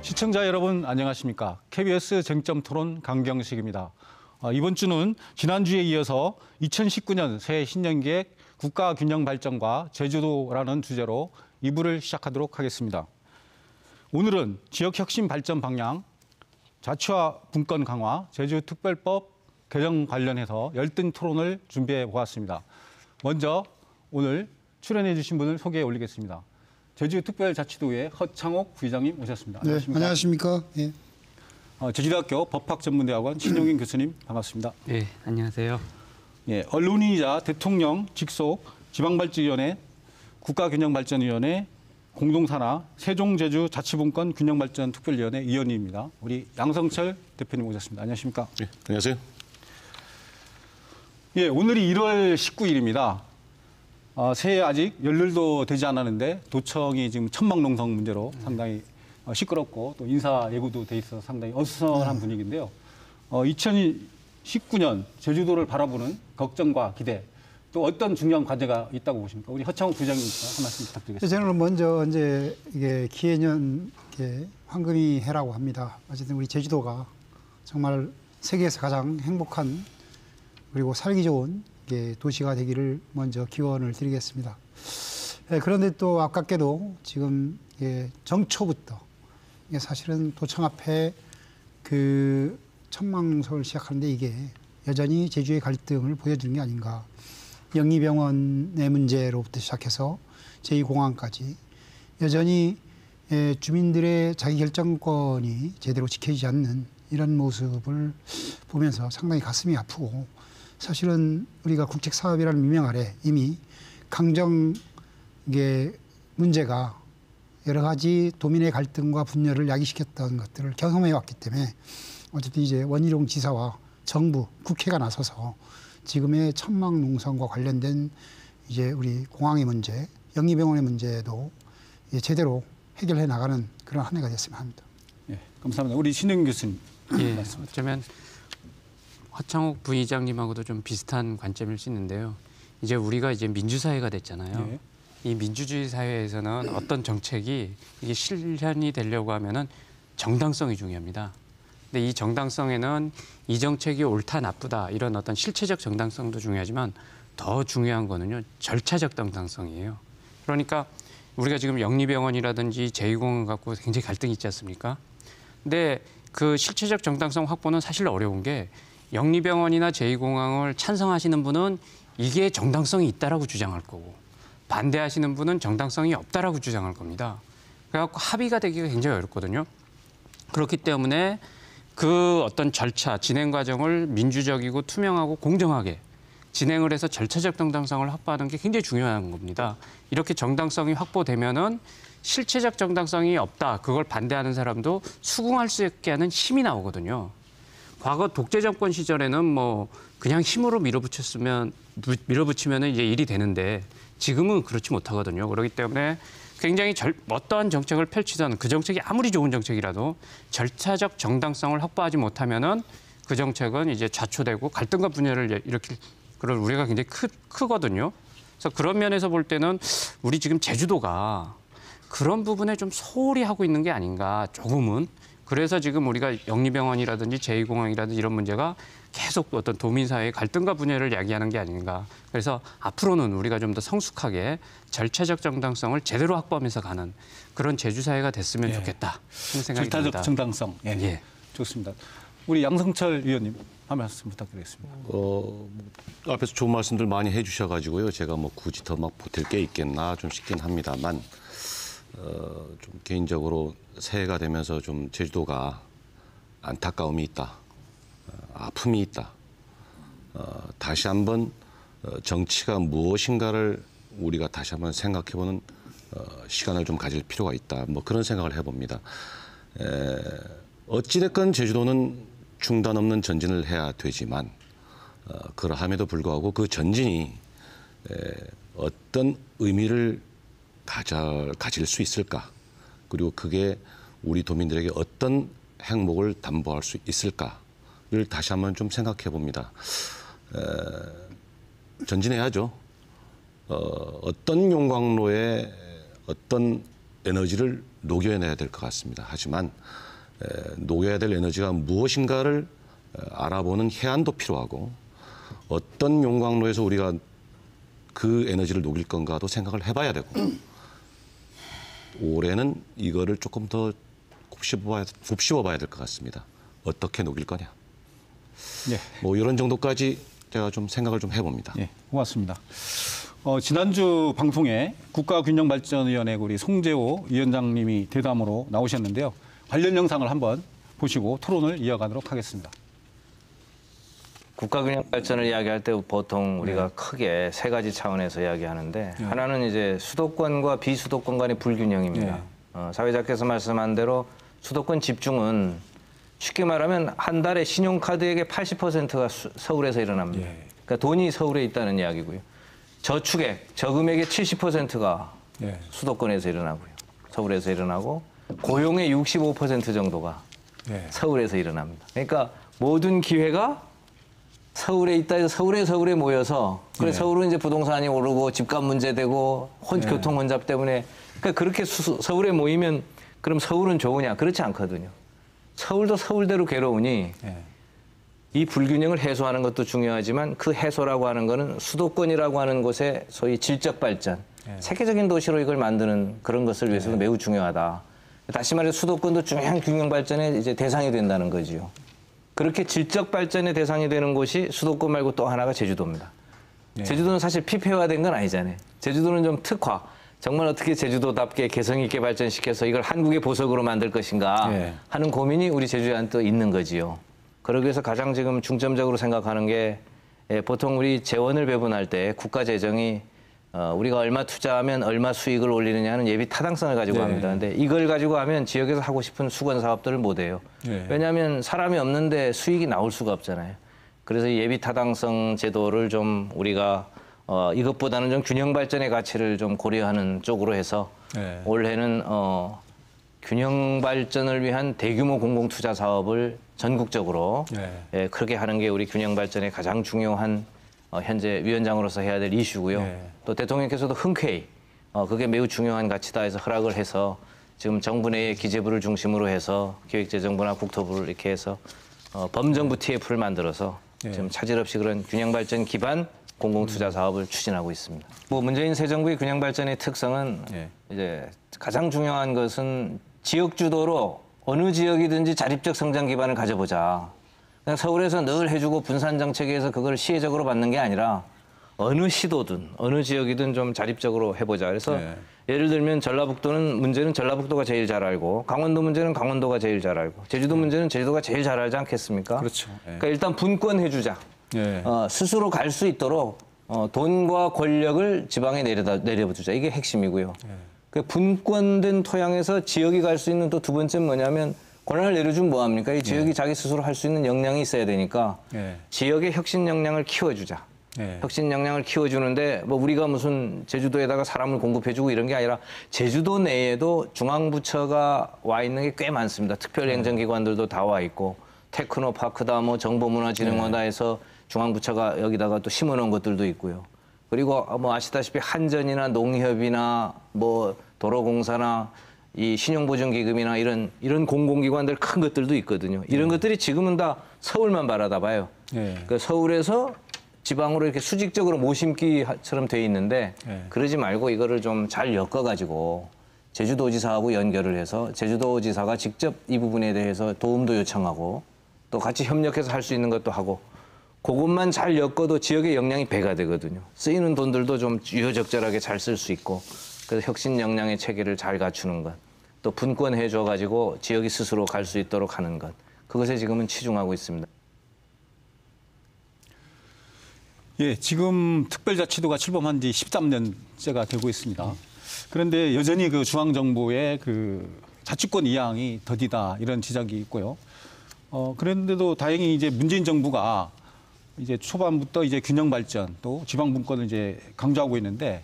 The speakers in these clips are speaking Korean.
시청자 여러분 안녕하십니까? KBS 쟁점 토론 강경식입니다. 이번 주는 지난주에 이어서 2019년 새해 신년기획 국가 균형 발전과 제주도라는 주제로 2부를 시작하도록 하겠습니다. 오늘은 지역 혁신 발전 방향, 자치화 분권 강화, 제주특별법 개정 관련해서 열띤 토론을 준비해 보았습니다. 먼저 오늘 출연해 주신 분을 소개해 올리겠습니다. 제주특별자치도의 허창옥 부의장님 오셨습니다. 안녕하십니까? 네, 안녕하십니까? 예. 제주대학교 법학전문대학원 신용인 교수님 반갑습니다. 네, 안녕하세요. 예, 언론인이자 대통령 직속 지방발전위원회, 국가균형발전위원회, 공동산하, 세종제주자치분권 균형발전특별위원회 위원입니다. 우리 양성철 대표님 오셨습니다. 안녕하십니까? 네, 안녕하세요. 예, 오늘이 1월 19일입니다. 새해 아직 열흘도 되지 않았는데 도청이 지금 천막농성 문제로 상당히 시끄럽고 또 인사 예고도 돼 있어서 상당히 어수선한 분위기인데요. 2019년 제주도를 바라보는 걱정과 기대, 또 어떤 중요한 과제가 있다고 보십니까? 우리 허창욱 부장님부터 한 말씀 부탁드리겠습니다. 저는 먼저 이제 이게 기해년 황금이 해라고 합니다. 어쨌든 우리 제주도가 정말 세계에서 가장 행복한 그리고 살기 좋은 도시가 되기를 먼저 기원을 드리겠습니다. 그런데 또 아깝게도 지금 정초부터 이게 사실은 도청 앞에 그 천막농성을 시작하는데 이게 여전히 제주의 갈등을 보여주는 게 아닌가. 영리병원의 문제로부터 시작해서 제2공항까지 여전히 주민들의 자기결정권이 제대로 지켜지지 않는 이런 모습을 보면서 상당히 가슴이 아프고, 사실은 우리가 국책사업이라는 미명 아래 이미 강정 문제가 여러 가지 도민의 갈등과 분열을 야기시켰던 것들을 경험해 왔기 때문에 어쨌든 이제 원희룡 지사와 정부, 국회가 나서서 지금의 천막 농성과 관련된 이제 우리 공항의 문제, 영리병원의 문제도 제대로 해결해 나가는 그런 한 해가 됐으면 합니다. 예, 감사합니다. 우리 신영 교수님. 예, 어쩌면 허창옥 부의장님하고도 좀 비슷한 관점일 수 있는데요. 이제 우리가 이제 민주사회가 됐잖아요. 예. 이 민주주의 사회에서는 어떤 정책이 이게 실현이 되려고 하면은 정당성이 중요합니다. 근데 이 정당성에는 이 정책이 옳다 나쁘다 이런 어떤 실체적 정당성도 중요하지만 더 중요한 거는요, 절차적 정당성이에요. 그러니까 우리가 지금 영리병원이라든지 제2공항 갖고 굉장히 갈등이 있지 않습니까? 근데 그 실체적 정당성 확보는 사실 어려운 게, 영리병원이나 제2공항을 찬성하시는 분은 이게 정당성이 있다라고 주장할 거고, 반대하시는 분은 정당성이 없다라고 주장할 겁니다. 그래갖고 합의가 되기가 굉장히 어렵거든요. 그렇기 때문에 그 어떤 절차, 진행 과정을 민주적이고 투명하고 공정하게 진행을 해서 절차적 정당성을 확보하는 게 굉장히 중요한 겁니다. 이렇게 정당성이 확보되면은 실체적 정당성이 없다, 그걸 반대하는 사람도 수긍할 수 있게 하는 힘이 나오거든요. 과거 독재 정권 시절에는 뭐 그냥 힘으로 밀어붙이면 이제 일이 되는데 지금은 그렇지 못하거든요. 그렇기 때문에 굉장히 어떠한 정책을 펼치든 그 정책이 아무리 좋은 정책이라도 절차적 정당성을 확보하지 못하면은 그 정책은 이제 좌초되고 갈등과 분열을 일으킬 그런 우려가 굉장히 크거든요. 그래서 그런 면에서 볼 때는 우리 지금 제주도가 그런 부분에 좀 소홀히 하고 있는 게 아닌가, 조금은. 그래서 지금 우리가 영리병원이라든지 제2공항이라든지 이런 문제가 계속 어떤 도민사회의 갈등과 분열을 야기하는 게 아닌가. 그래서 앞으로는 우리가 좀 더 성숙하게 절차적 정당성을 제대로 확보하면서 가는 그런 제주사회가 됐으면 좋겠다 하는 생각이 듭니다. 절차적 정당성. 예. 예. 좋습니다. 우리 양성철 위원님 한 말씀 부탁드리겠습니다. 앞에서 좋은 말씀들 많이 해주셔가지고요. 제가 뭐 굳이 더 막 보탤 게 있겠나 좀 싶긴 합니다만, 좀 개인적으로 새해가 되면서 좀 제주도가 안타까움이 있다, 아픔이 있다. 다시 한번 정치가 무엇인가를 우리가 다시 한번 생각해보는 시간을 좀 가질 필요가 있다. 뭐 그런 생각을 해봅니다. 어찌됐건 제주도는 중단 없는 전진을 해야 되지만, 그러함에도 불구하고 그 전진이 어떤 의미를 가질 수 있을까? 그리고 그게 우리 도민들에게 어떤 행복을 담보할 수 있을까를 다시 한번 좀 생각해 봅니다. 전진해야죠. 어떤 용광로에 어떤 에너지를 녹여내야 될 것 같습니다. 하지만 녹여야 될 에너지가 무엇인가를 알아보는 해안도 필요하고 어떤 용광로에서 우리가 그 에너지를 녹일 건가도 생각을 해봐야 되고 올해는 이거를 조금 더 곱씹어봐야 될 것 같습니다. 어떻게 녹일 거냐. 예. 뭐 이런 정도까지 제가 좀 생각을 좀 해봅니다. 예, 고맙습니다. 지난주 방송에 국가균형발전위원회 우리 송재호 위원장님이 대담으로 나오셨는데요. 관련 영상을 한번 보시고 토론을 이어가도록 하겠습니다. 국가균형 발전을 이야기할 때 보통 우리가 크게 세 가지 차원에서 이야기하는데 하나는 이제 수도권과 비수도권 간의 불균형입니다. 사회자께서 말씀한 대로 수도권 집중은 쉽게 말하면 한 달에 신용카드액의 80%가 서울에서 일어납니다. 그러니까 돈이 서울에 있다는 이야기고요. 저축액, 저금액의 70%가 수도권에서 일어나고요. 서울에서 일어나고 고용의 65% 정도가 서울에서 일어납니다. 그러니까 모든 기회가 서울에 있다 해서 서울에 모여서 그래 서울은 이제 부동산이 오르고 집값 문제 되고 교통 혼잡 때문에 그러니까 그렇게 서울에 모이면 그럼 서울은 좋으냐? 그렇지 않거든요. 서울도 서울대로 괴로우니 이 불균형을 해소하는 것도 중요하지만 그 해소라고 하는 거는 수도권이라고 하는 곳의 소위 질적 발전, 세계적인 도시로 이걸 만드는 그런 것을 위해서도 매우 중요하다. 다시 말해 수도권도 중요한 균형 발전의 이제 대상이 된다는 거지요. 그렇게 질적 발전의 대상이 되는 곳이 수도권 말고 또 하나가 제주도입니다. 제주도는 사실 피폐화된 건 아니잖아요. 제주도는 좀 특화. 정말 어떻게 제주도답게 개성 있게 발전시켜서 이걸 한국의 보석으로 만들 것인가 하는 고민이 우리 제주에 또 있는 거지요. 그러기 위해서 가장 지금 중점적으로 생각하는 게 보통 우리 재원을 배분할 때 국가 재정이 우리가 얼마 투자하면 얼마 수익을 올리느냐는 예비 타당성을 가지고 합니다. 근데 이걸 가지고 하면 지역에서 하고 싶은 수건 사업들을 못 해요. 왜냐하면 사람이 없는데 수익이 나올 수가 없잖아요. 그래서 이 예비 타당성 제도를 좀 우리가 이것보다는 좀 균형 발전의 가치를 좀 고려하는 쪽으로 해서 올해는 균형 발전을 위한 대규모 공공 투자 사업을 전국적으로 그렇게 하는 게 우리 균형 발전의 가장 중요한 현재 위원장으로서 해야 될 이슈고요. 또 대통령께서도 흔쾌히 그게 매우 중요한 가치다 해서 허락을 해서 지금 정부 내의 기재부를 중심으로 해서 기획재정부나 국토부를 이렇게 해서 범정부 TF를 만들어서 지금 차질 없이 그런 균형 발전 기반 공공투자 사업을 추진하고 있습니다. 뭐 문재인 새 정부의 균형 발전의 특성은 이제 가장 중요한 것은 지역 주도로 어느 지역이든지 자립적 성장 기반을 가져보자. 그냥 서울에서 늘 해주고 분산 정책에서 그걸 시혜적으로 받는 게 아니라 어느 시도든 어느 지역이든 좀 자립적으로 해보자. 그래서 예를 들면 전라북도는 문제는 전라북도가 제일 잘 알고 강원도 문제는 강원도가 제일 잘 알고 제주도 문제는 제주도가 제일 잘 알지 않겠습니까? 그렇죠. 그러니까 일단 분권해주자. 스스로 갈 수 있도록 돈과 권력을 지방에 내려주자. 이게 핵심이고요. 그 분권된 토양에서 지역이 갈 수 있는 또 두 번째는 뭐냐면 권한을 내려주면 뭐합니까? 이 지역이 자기 스스로 할 수 있는 역량이 있어야 되니까 지역의 혁신 역량을 키워주자. 혁신 역량을 키워주는데 뭐 우리가 무슨 제주도에다가 사람을 공급해주고 이런 게 아니라 제주도 내에도 중앙부처가 와 있는 게 꽤 많습니다. 특별행정기관들도 다 와 있고 테크노파크다 뭐 정보문화진흥원다 해서 중앙부처가 여기다가 또 심어놓은 것들도 있고요. 그리고 뭐 아시다시피 한전이나 농협이나 뭐 도로공사나 이 신용보증기금이나 이런 공공기관들 큰 것들도 있거든요. 이런 것들이 지금은 다 서울만 바라다 봐요. 그러니까 서울에서 지방으로 이렇게 수직적으로 모심기처럼 돼 있는데 그러지 말고 이거를 좀 잘 엮어가지고 제주도지사하고 연결을 해서 제주도지사가 직접 이 부분에 대해서 도움도 요청하고 또 같이 협력해서 할 수 있는 것도 하고 그것만 잘 엮어도 지역의 역량이 배가 되거든요. 쓰이는 돈들도 좀 유효적절하게 잘 쓸 수 있고 그래서 혁신 역량의 체계를 잘 갖추는 것, 또 분권해 줘가지고 지역이 스스로 갈 수 있도록 하는 것, 그것에 지금은 치중하고 있습니다. 예, 지금 특별자치도가 출범한 지 13년째가 되고 있습니다. 그런데 여전히 그 중앙정부의 그 자치권 이양이 더디다 이런 지적이 있고요. 그런데도 다행히 이제 문재인 정부가 이제 초반부터 이제 균형 발전 또 지방 분권을 이제 강조하고 있는데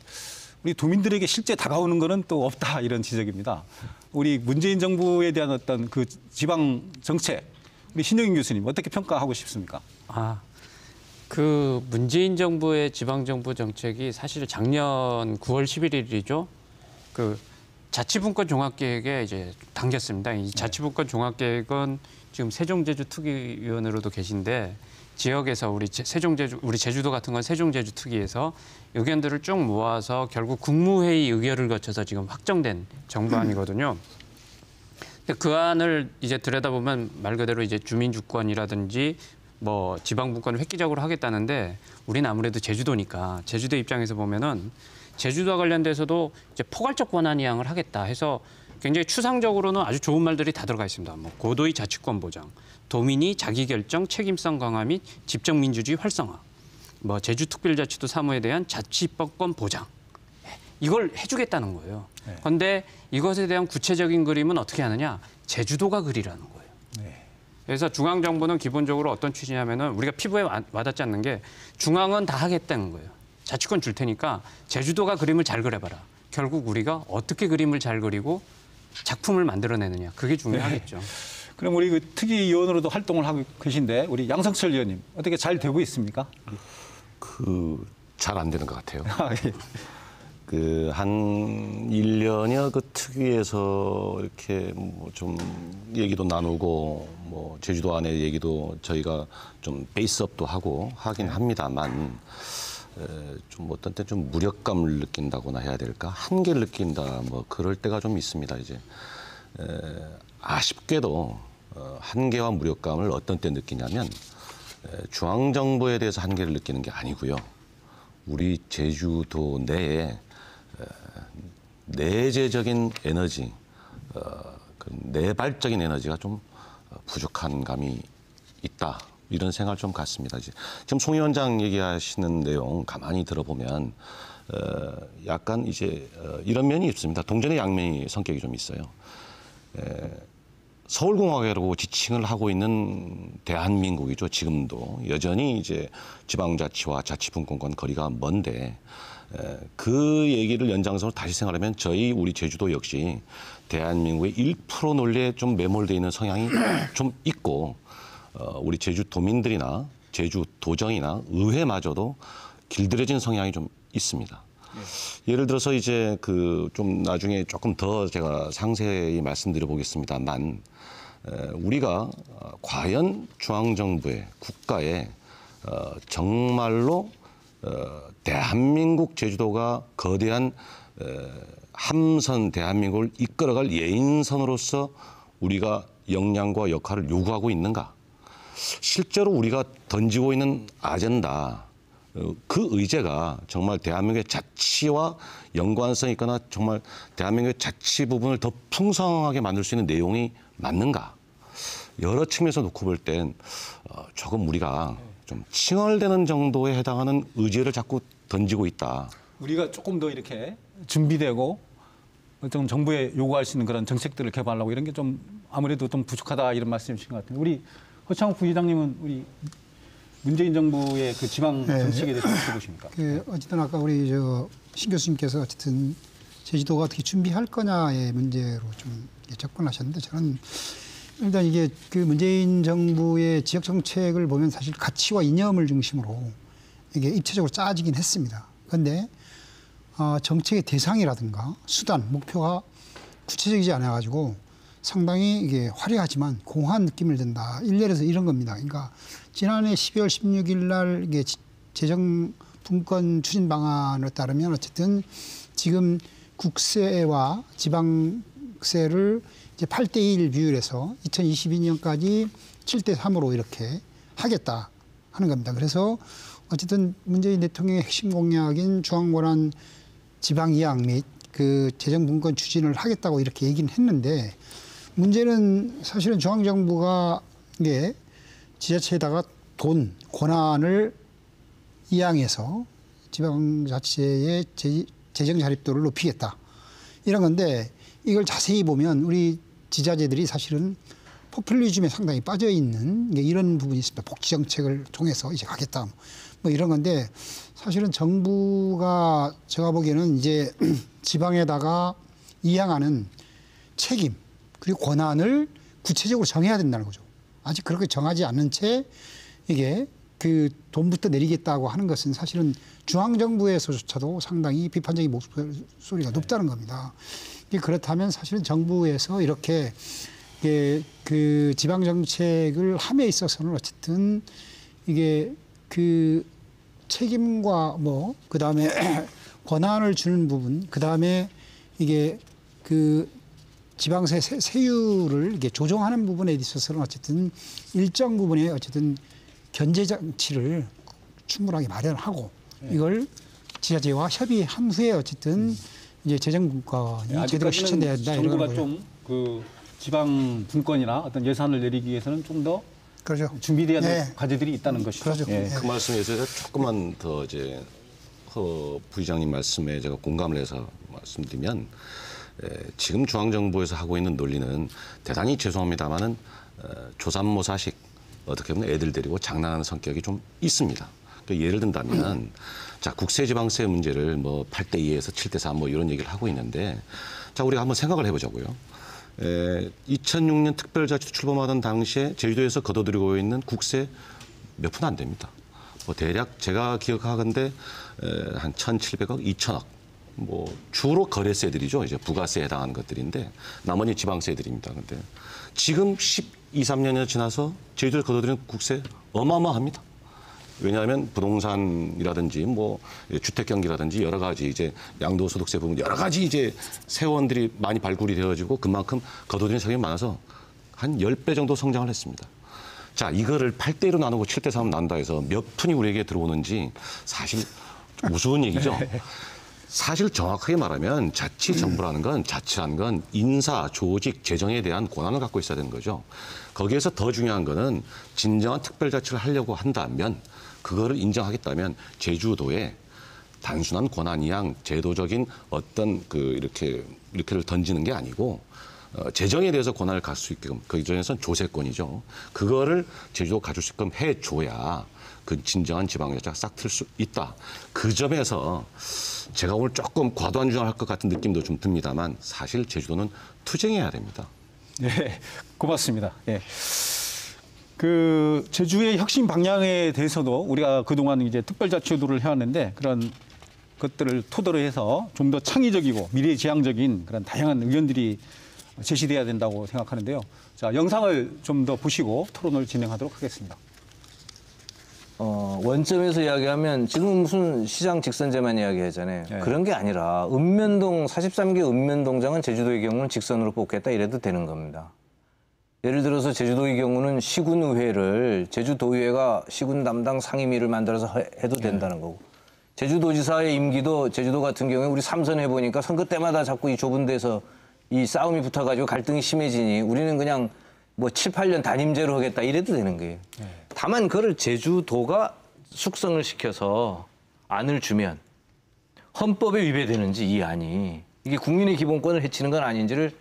우리 도민들에게 실제 다가오는 거는 또 없다 이런 지적입니다. 우리 문재인 정부에 대한 어떤 그 지방 정책 우리 신영인 교수님 어떻게 평가하고 싶습니까? 그 문재인 정부의 지방정부 정책이 사실 작년 9월 11일이죠. 그 자치분권 종합계획에 이제 당겼습니다. 이 자치분권 종합계획은 지금 세종제주특위위원으로도 계신데 지역에서 우리 제주도 같은 건 세종제주특위에서 의견들을 쭉 모아서 결국 국무회의 의결을 거쳐서 지금 확정된 정부안이거든요. 근데 그 안을 이제 들여다보면 말 그대로 이제 주민주권이라든지 뭐 지방분권을 획기적으로 하겠다는데 우리는 아무래도 제주도니까 제주도 입장에서 보면은 제주도와 관련돼서도 이제 포괄적 권한 이양을 하겠다 해서 굉장히 추상적으로는 아주 좋은 말들이 다 들어가 있습니다. 뭐 고도의 자치권 보장, 도민이 자기결정 책임성 강화 및 집정민주주의 활성화, 뭐 제주특별자치도 사무에 대한 자치법권 보장. 이걸 해주겠다는 거예요. 그런데 이것에 대한 구체적인 그림은 어떻게 하느냐? 제주도가 그리라는 거예요. 그래서 중앙정부는 기본적으로 어떤 취지냐면은 우리가 피부에 와닿지 않는 게 중앙은 다 하겠다는 거예요. 자치권 줄 테니까 제주도가 그림을 잘 그려봐라. 결국 우리가 어떻게 그림을 잘 그리고 작품을 만들어내느냐. 그게 중요하겠죠. 그럼 우리 그 특위위원으로도 활동을 하고 계신데 우리 양성철 의원님 어떻게 잘 되고 있습니까? 잘 안 되는 것 같아요. 예. 한 1년여 그 특위에서 이렇게 뭐 좀 얘기도 나누고 뭐 제주도 안에 얘기도 저희가 좀 베이스업도 하고 하긴 합니다만 좀 어떤 때 좀 무력감을 느낀다거나 해야 될까? 한계를 느낀다 뭐 그럴 때가 좀 있습니다. 이제 아쉽게도 한계와 무력감을 어떤 때 느끼냐면 중앙정부에 대해서 한계를 느끼는 게 아니고요. 우리 제주도 내에 내재적인 에너지, 그 내발적인 에너지가 좀 부족한 감이 있다. 이런 생각을 좀 갖습니다. 지금 송 위원장 얘기하시는 내용 가만히 들어보면 약간 이제 이런 면이 있습니다. 동전의 양면이 성격이 좀 있어요. 서울공화국이라고 지칭을 하고 있는 대한민국이죠. 지금도 여전히 이제 지방자치와 자치분권과는 거리가 먼데 그 얘기를 연장선으로 다시 생각하면 우리 제주도 역시 대한민국의 1% 논리에 좀 매몰되어 있는 성향이 좀 있고 우리 제주도민들이나 제주도정이나 의회마저도 길들여진 성향이 좀 있습니다. 예를 들어서 이제 좀 나중에 조금 더 제가 상세히 말씀드려 보겠습니다만 우리가 과연 중앙정부의 국가에 정말로 대한민국 제주도가 거대한 함선 대한민국을 이끌어갈 예인선으로서 우리가 역량과 역할을 요구하고 있는가? 실제로 우리가 던지고 있는 아젠다, 그 의제가 정말 대한민국의 자치와 연관성이 있거나 정말 대한민국의 자치 부분을 더 풍성하게 만들 수 있는 내용이 맞는가? 여러 측면에서 놓고 볼 땐 조금 우리가 좀 칭얼대는 정도에 해당하는 의제를 자꾸 던지고 있다. 우리가 조금 더 이렇게 준비되고 어떤 정부에 요구할 수 있는 그런 정책들을 개발하고 이런 게 좀 아무래도 좀 부족하다 이런 말씀이신 것 같은데 우리 허창욱 부의장님은 우리 문재인 정부의 그 지방 정책에 대해서 어떻게 보십니까? 어쨌든 아까 우리 신 교수님께서 어쨌든 제주도가 어떻게 준비할 거냐의 문제로 좀 접근하셨는데 저는 일단 이게 그 문재인 정부의 지역 정책을 보면 사실 가치와 이념을 중심으로 이게 입체적으로 짜지긴 했습니다. 그런데 정책의 대상이라든가 수단, 목표가 구체적이지 않아가지고 상당히 이게 화려하지만 공허한 느낌을 든다. 일례에서 이런 겁니다. 그러니까 지난해 12월 16일 날 이게 재정 분권 추진 방안에 따르면 어쨌든 지금 국세와 지방세를 이제 8대1 비율에서 2022년까지 7대3으로 이렇게 하겠다 하는 겁니다. 그래서 어쨌든 문재인 대통령의 핵심 공약인 중앙권한 지방 이양 및 그 재정 분권 추진을 하겠다고 이렇게 얘기는 했는데 문제는 사실은 중앙정부가 이게 지자체에다가 돈, 권한을 이양해서 지방자치의 재정 자립도를 높이겠다. 이런 건데 이걸 자세히 보면 우리 지자체들이 사실은 포퓰리즘에 상당히 빠져 있는 이런 부분이 있습니다. 복지 정책을 통해서 이제 가겠다. 뭐 이런 건데 사실은 정부가 제가 보기에는 이제 지방에다가 이양하는 책임 그리고 권한을 구체적으로 정해야 된다는 거죠. 아직 그렇게 정하지 않는 채 이게 그 돈부터 내리겠다고 하는 것은 사실은 중앙정부에서조차도 상당히 비판적인 목소리가 높다는 겁니다. 그렇다면 사실은 정부에서 이렇게 그 지방 정책을 함에 있어서는 어쨌든 이게 그 책임과 뭐 그다음에 권한을 주는 부분, 그다음에 이게 그 지방세 세율을 이게 조정하는 부분에 있어서는 어쨌든 일정 부분에 어쨌든 견제 장치를 충분하게 마련하고 이걸 지자체와 협의한 후에 어쨌든 이제 재정분권이 제대로 실천돼야 된다 이런 정부가 거고요. 좀 그 지방 분권이나 어떤 예산을 내리기 위해서는 좀 더 그렇죠. 준비돼야 될 네. 과제들이 있다는 것이죠. 그렇죠. 예. 그 말씀에서 제가 조금만 더 이제 허 부의장님 말씀에 제가 공감을 해서 말씀드리면 지금 중앙정부에서 하고 있는 논리는 대단히 죄송합니다만은 조삼모사식 어떻게 보면 애들 데리고 장난하는 성격이 좀 있습니다. 그러니까 예를 든다면 자 국세지방세 문제를 뭐 8대2에서 7대4 뭐 이런 얘기를 하고 있는데 자 우리가 한번 생각을 해보자고요. 2006년 특별자치도 출범하던 당시에 제주도에서 거둬들이고 있는 국세 몇 푼 안 됩니다. 뭐 대략 제가 기억하건대 한 1,700억, 2,000억. 뭐 주로 거래세들이죠. 이제 부가세에 해당하는 것들인데 나머지 지방세들입니다. 근데 지금 12, 13년이 지나서 제주도에 거둬들이는 국세 어마어마합니다. 왜냐하면 부동산이라든지 뭐 주택 경기라든지 여러 가지 이제 양도소득세 부분 여러 가지 이제 세원들이 많이 발굴이 되어지고 그만큼 거둬들이는 세금이 많아서 한 10배 정도 성장을 했습니다. 자, 이거를 8대1로 나누고 7대3로 나눈다 해서 몇 푼이 우리에게 들어오는지 사실 우스운 얘기죠. 사실 정확하게 말하면 자치정부라는 건 자치라는 건 인사, 조직, 재정에 대한 권한을 갖고 있어야 되는 거죠. 거기에서 더 중요한 거는 진정한 특별자치를 하려고 한다면 그거를 인정하겠다면 제주도에 단순한 권한 이양 제도적인 어떤 그 이렇게를 던지는 게 아니고 재정에 대해서 권한을 갖을 수 있게끔 그 이전에선 조세권이죠. 그거를 제주도가 가질 수 있게끔 해줘야 그 진정한 지방자치가 싹 틀 수 있다. 그 점에서 제가 오늘 조금 과도한 주장을 할 것 같은 느낌도 좀 듭니다만 사실 제주도는 투쟁해야 됩니다. 네, 고맙습니다. 예. 그 제주의 혁신 방향에 대해서도 우리가 그동안 이제 특별자치도를 해왔는데 그런 것들을 토대로 해서 좀 더 창의적이고 미래지향적인 그런 다양한 의견들이 제시돼야 된다고 생각하는데요. 자, 영상을 좀 더 보시고 토론을 진행하도록 하겠습니다. 원점에서 이야기하면 지금 무슨 시장 직선제만 이야기하잖아요. 네. 그런 게 아니라 읍면동 43개 읍면동장은 제주도의 경우는 직선으로 뽑겠다 이래도 되는 겁니다. 예를 들어서 제주도의 경우는 시군의회를 제주도의회가 시군 담당 상임위를 만들어서 해도 된다는 거고 제주도지사의 임기도 제주도 같은 경우에 우리 3선 해보니까 선거 때마다 자꾸 이 좁은 데서 이 싸움이 붙어가지고 갈등이 심해지니 우리는 그냥 뭐 7, 8년 단임제로 하겠다 이래도 되는 거예요. 다만 그걸 제주도가 숙성을 시켜서 안을 주면 헌법에 위배되는지 이 안이 이게 국민의 기본권을 해치는 건 아닌지를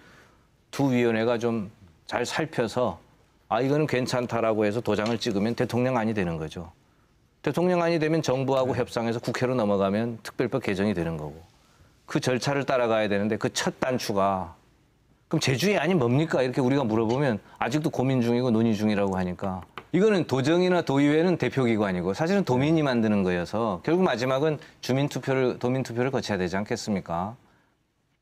두 위원회가 좀 잘 살펴서 아 이거는 괜찮다라고 해서 도장을 찍으면 대통령안이 되는 거죠. 대통령안이 되면 정부하고 협상해서 국회로 넘어가면 특별법 개정이 되는 거고 그 절차를 따라가야 되는데 그 첫 단추가 그럼 제주의 안이 뭡니까? 이렇게 우리가 물어보면 아직도 고민 중이고 논의 중이라고 하니까 이거는 도정이나 도의회는 대표기관이고 사실은 도민이 만드는 거여서 결국 마지막은 도민투표를 거쳐야 되지 않겠습니까?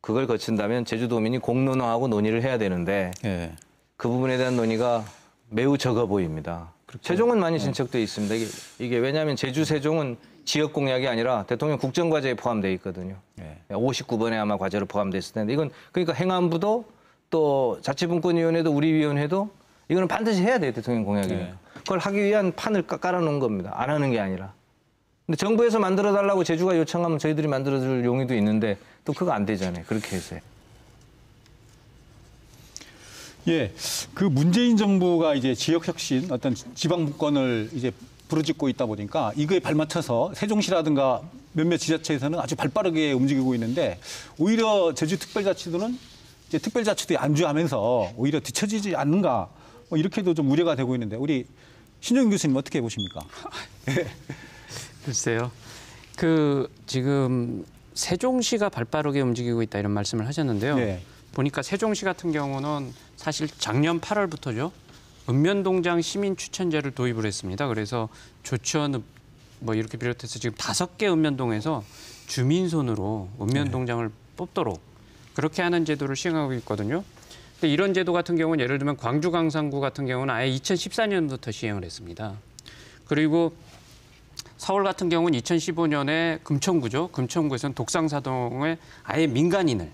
그걸 거친다면 제주도민이 공론화하고 논의를 해야 되는데 예. 그 부분에 대한 논의가 매우 적어 보입니다. 세종은 많이 진척돼 있습니다. 이게 왜냐하면 제주 세종은 지역 공약이 아니라 대통령 국정과제에 포함되어 있거든요. 59번에 아마 과제로 포함되어 있을 텐데 이건 그러니까 행안부도 또 자치분권위원회도 우리 위원회도 이거는 반드시 해야 돼요. 대통령 공약이니까. 그걸 하기 위한 판을 깔아놓은 겁니다. 안 하는 게 아니라. 근데 정부에서 만들어달라고 제주가 요청하면 저희들이 만들어줄 용의도 있는데 또 그거 안 되잖아요. 그렇게 해서. 예, 그 문재인 정부가 이제 지역 혁신, 어떤 지방 분권을 이제 부르짖고 있다 보니까 이거에 발맞춰서 세종시라든가 몇몇 지자체에서는 아주 발빠르게 움직이고 있는데 오히려 제주특별자치도는 이제 특별자치도에 안주하면서 오히려 뒤처지지 않는가 뭐 이렇게도 좀 우려가 되고 있는데 우리 신정 교수님 어떻게 보십니까? 글쎄요. 지금 세종시가 발빠르게 움직이고 있다 이런 말씀을 하셨는데요. 네. 보니까 세종시 같은 경우는 사실 작년 8월부터죠. 읍면동장 시민추천제를 도입을 했습니다. 그래서 조천 뭐 이렇게 비롯해서 지금 5개 읍면동에서 주민 손으로 읍면동장을 뽑도록 그렇게 하는 제도를 시행하고 있거든요. 근데 이런 제도 같은 경우는 예를 들면 광주 광산구 같은 경우는 아예 2014년부터 시행을 했습니다. 그리고 서울 같은 경우는 2015년에 금천구죠. 금천구에서는 독상사동에 아예 민간인을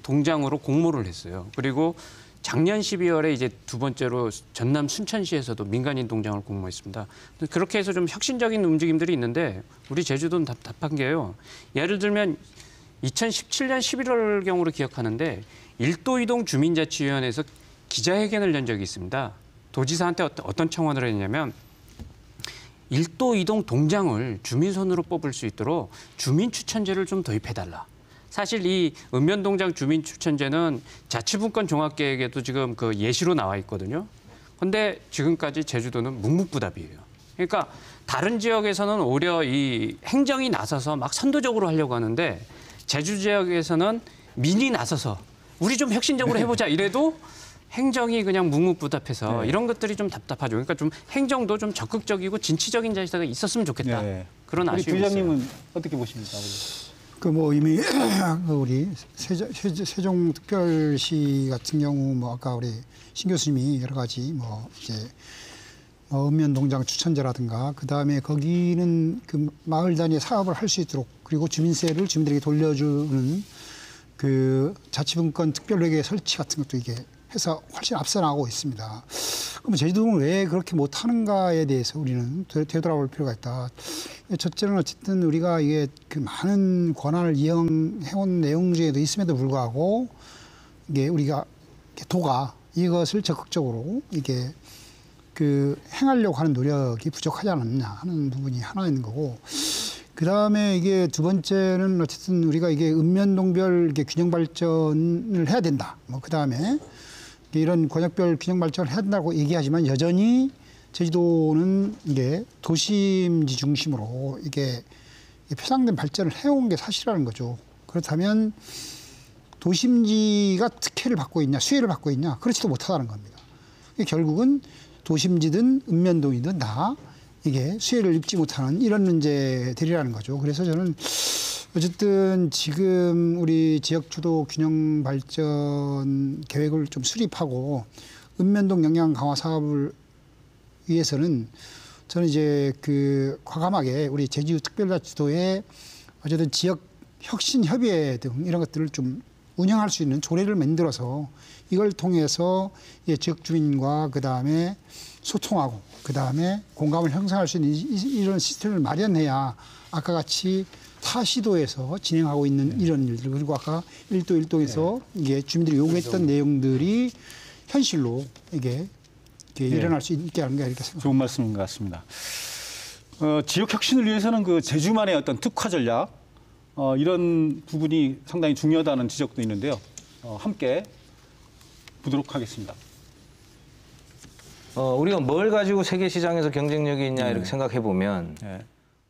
동장으로 공모를 했어요. 그리고 작년 12월에 이제 두 번째로 전남 순천시에서도 민간인 동장을 공모했습니다. 그렇게 해서 좀 혁신적인 움직임들이 있는데 우리 제주도는 답답한 게요. 예를 들면 2017년 11월 경우로 기억하는데 일도이동 주민자치위원회에서 기자회견을 연 적이 있습니다. 도지사한테 어떤 청원을 했냐면 일도이동 동장을 주민 손으로 뽑을 수 있도록 주민 추천제를 좀 도입해달라. 사실 이 읍면동장 주민 추천제는 자치분권 종합계획에도 지금 그 예시로 나와 있거든요. 근데 지금까지 제주도는 묵묵부답이에요. 그러니까 다른 지역에서는 오히려 이 행정이 나서서 막 선도적으로 하려고 하는데 제주 지역에서는 민이 나서서 우리 좀 혁신적으로 해보자 이래도 행정이 그냥 묵묵부답해서 이런 것들이 좀 답답하죠. 그러니까 좀 행정도 좀 적극적이고 진취적인 자세가 있었으면 좋겠다. 그런 우리 아쉬움이 있어요. 부장님은 어떻게 보십니까? 그 뭐 이미 우리 세종특별시 같은 경우 뭐 아까 우리 신 교수님이 여러 가지 뭐 이제 읍면동장 추천제라든가 그 다음에 거기는 그 마을 단위 사업을 할 수 있도록 그리고 주민세를 주민들에게 돌려주는 그 자치분권 특별회계 설치 같은 것도 이게 해서 훨씬 앞서 나가고 있습니다. 그럼 제주도는 왜 그렇게 못하는가에 대해서 우리는 되돌아볼 필요가 있다. 첫째는 어쨌든 우리가 이게 그 많은 권한을 이용해온 내용 중에도 있음에도 불구하고 이게 우리가 도가 이것을 적극적으로 이게 그 행하려고 하는 노력이 부족하지 않았냐 하는 부분이 하나 있는 거고. 그 다음에 이게 두 번째는 어쨌든 우리가 이게 읍면동별 이게 균형 발전을 해야 된다. 뭐 그 다음에 이런 권역별 균형 발전을 해야 된다고 얘기하지만 여전히 제주도는 이게 도심지 중심으로 이게 표상된 발전을 해온 게 사실이라는 거죠. 그렇다면 도심지가 특혜를 받고 있냐, 수혜를 받고 있냐, 그렇지도 못하다는 겁니다. 결국은 도심지든 읍면동이든 다 이게 수혜를 입지 못하는 이런 문제들이라는 거죠. 그래서 저는 어쨌든 지금 우리 지역주도 균형 발전 계획을 좀 수립하고 읍면동 영양 강화 사업을 위해서는 저는 이제 그 과감하게 우리 제주특별자치도에 어쨌든 지역 혁신 협의회 등 이런 것들을 좀 운영할 수 있는 조례를 만들어서 이걸 통해서 지역 주민과 그 다음에 소통하고 그 다음에 공감을 형성할 수 있는 이런 시스템을 마련해야 아까 같이 타 시도에서 진행하고 있는 이런 일들 그리고 아까 일도에서 이게 주민들이 요구했던 내용들이 현실로 이게 일어날 수 있게 하는 게 이렇게 생각합니다. 좋은 말씀인 것 같습니다. 지역 혁신을 위해서는 그 제주만의 어떤 특화 전략 이런 부분이 상당히 중요하다는 지적도 있는데요. 함께 보도록 하겠습니다. 우리가 뭘 가지고 세계 시장에서 경쟁력이 있냐 이렇게 생각해 보면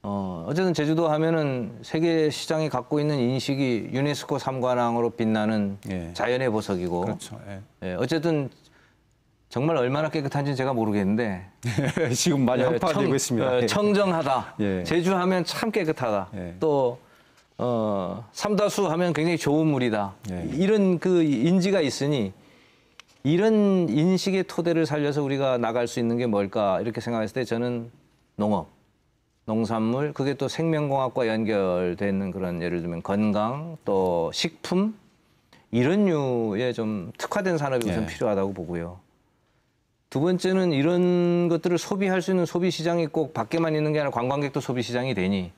어쨌든 제주도 하면은 세계 시장이 갖고 있는 인식이 유네스코 3관왕으로 빛나는 자연의 보석이고 그렇죠. 어쨌든 정말 얼마나 깨끗한지는 제가 모르겠는데 지금 많이 한파되고 있습니다. 청정하다. 제주 하면 참 깨끗하다. 또 삼다수 하면 굉장히 좋은 물이다. 이런 그 인지가 있으니 이런 인식의 토대를 살려서 우리가 나갈 수 있는 게 뭘까 이렇게 생각했을 때 저는 농업, 농산물, 그게 또 생명공학과 연결되는 그런 예를 들면 건강, 또 식품 이런 류의 좀 특화된 산업이 우선 필요하다고 보고요. 두 번째는 이런 것들을 소비할 수 있는 소비 시장이 꼭 밖에만 있는 게 아니라 관광객도 소비 시장이 되니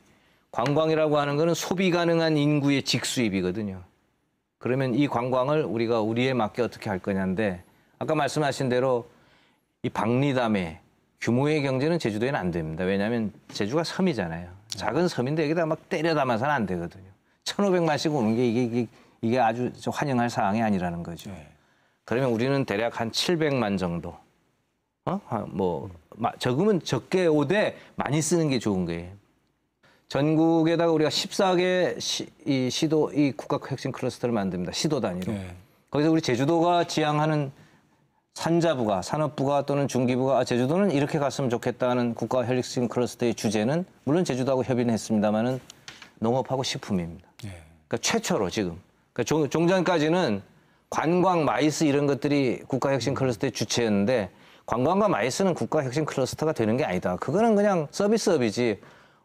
관광이라고 하는 거는 소비 가능한 인구의 직수입이거든요. 그러면 이 관광을 우리가 우리에 맞게 어떻게 할 거냐인데 아까 말씀하신 대로 이 박리담의 규모의 경제는 제주도에는 안 됩니다. 왜냐하면 제주가 섬이잖아요. 작은 섬인데 여기다 막 때려 담아서는 안 되거든요. 1,500만씩 오는 게 이게 아주 환영할 사항이 아니라는 거죠. 그러면 우리는 대략 한 700만 정도. 뭐 적으면 적게 오되 많이 쓰는 게 좋은 거예요. 전국에다가 우리가 14개 이 시도, 이 국가혁신 클러스터를 만듭니다. 시도 단위로. 거기서 우리 제주도가 지향하는 산자부가, 산업부가 또는 중기부가 제주도는 이렇게 갔으면 좋겠다는 국가혁신 클러스터의 주제는 물론 제주도하고 협의는 했습니다마는 농업하고 식품입니다. 그러니까 최초로 지금 그러니까 종전까지는 관광, 마이스 이런 것들이 국가혁신 클러스터의 주체였는데 관광과 마이스는 국가혁신 클러스터가 되는 게 아니다. 그거는 그냥 서비스업이지.